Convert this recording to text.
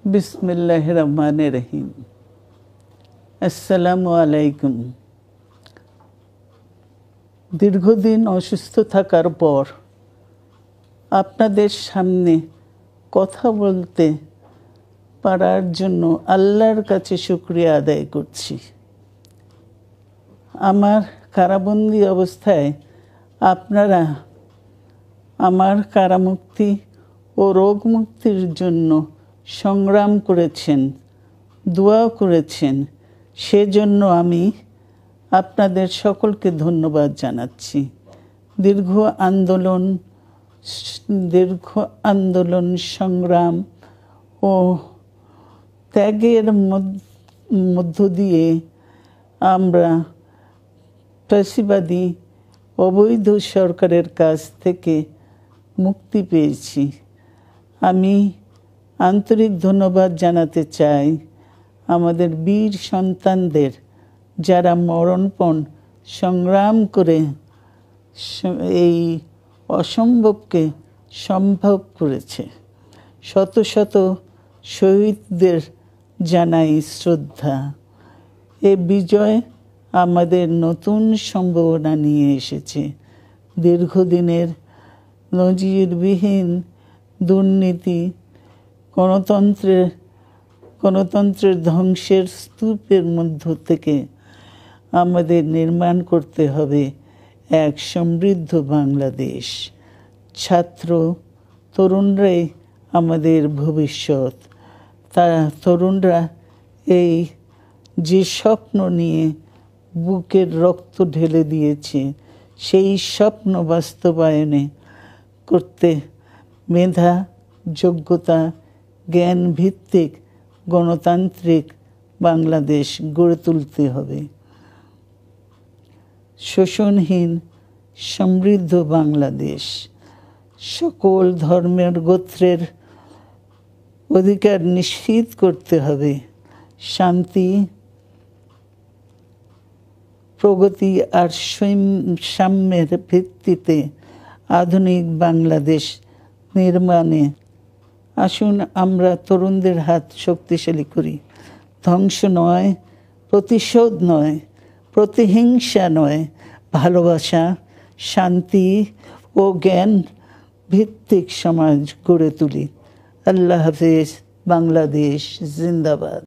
বিসমিল্লাহির রহমানির রহিম। আসসালামু আলাইকুম। দীর্ঘদিন অসুস্থ থাকার পর আপনাদের সামনে কথা বলতে পারার জন্য আল্লাহর কাছে শুকরিয়া আদায় করছি। আমার কারাবন্দী অবস্থায় আপনারা আমার কারামুক্তি ও রোগ মুক্তির জন্য সংগ্রাম করেছেন, দোয়া করেছেন। সেজন্য আমি আপনাদের সকলকে ধন্যবাদ জানাচ্ছি। দীর্ঘ আন্দোলন সংগ্রাম ও ত্যাগের মধ্য দিয়ে আমরা ফ্যাসিবাদী অবৈধ সরকারের কাছ থেকে মুক্তি পেয়েছি। আমি আন্তরিক ধন্যবাদ জানাতে চাই আমাদের বীর সন্তানদের, যারা মরণপণ সংগ্রাম করে এই অসম্ভবকে সম্ভব করেছে। শত শত শহীদদের জানাই শ্রদ্ধা। এ বিজয় আমাদের নতুন সম্ভাবনা নিয়ে এসেছে। দীর্ঘদিনের নজিরবিহীন দুর্নীতি, গণতন্ত্রের ধ্বংসের স্তূপের মধ্য থেকে আমাদের নির্মাণ করতে হবে এক সমৃদ্ধ বাংলাদেশ। ছাত্র তরুণরাই আমাদের ভবিষ্যৎ। তরুণরা এই যে স্বপ্ন নিয়ে বুকের রক্ত ঢেলে দিয়েছে, সেই স্বপ্ন বাস্তবায়নে করতে মেধা, যোগ্যতা, জ্ঞান ভিত্তিক গণতান্ত্রিক বাংলাদেশ গড়ে তুলতে হবে। শোষণহীন সমৃদ্ধ বাংলাদেশ। সকল ধর্মের গোত্রের অধিকার নিশ্চিত করতে হবে। শান্তি, প্রগতি আর সাম্যের ভিত্তিতে আধুনিক বাংলাদেশ নির্মাণে আসুন আমরা তরুণদের হাত শক্তিশালী করি। ধ্বংস নয়, প্রতিশোধ নয়, প্রতিহিংসা নয়, ভালোবাসা, শান্তি ও জ্ঞান ভিত্তিক সমাজ গড়ে তুলি। আল্লাহ হাফেজ। বাংলাদেশ জিন্দাবাদ।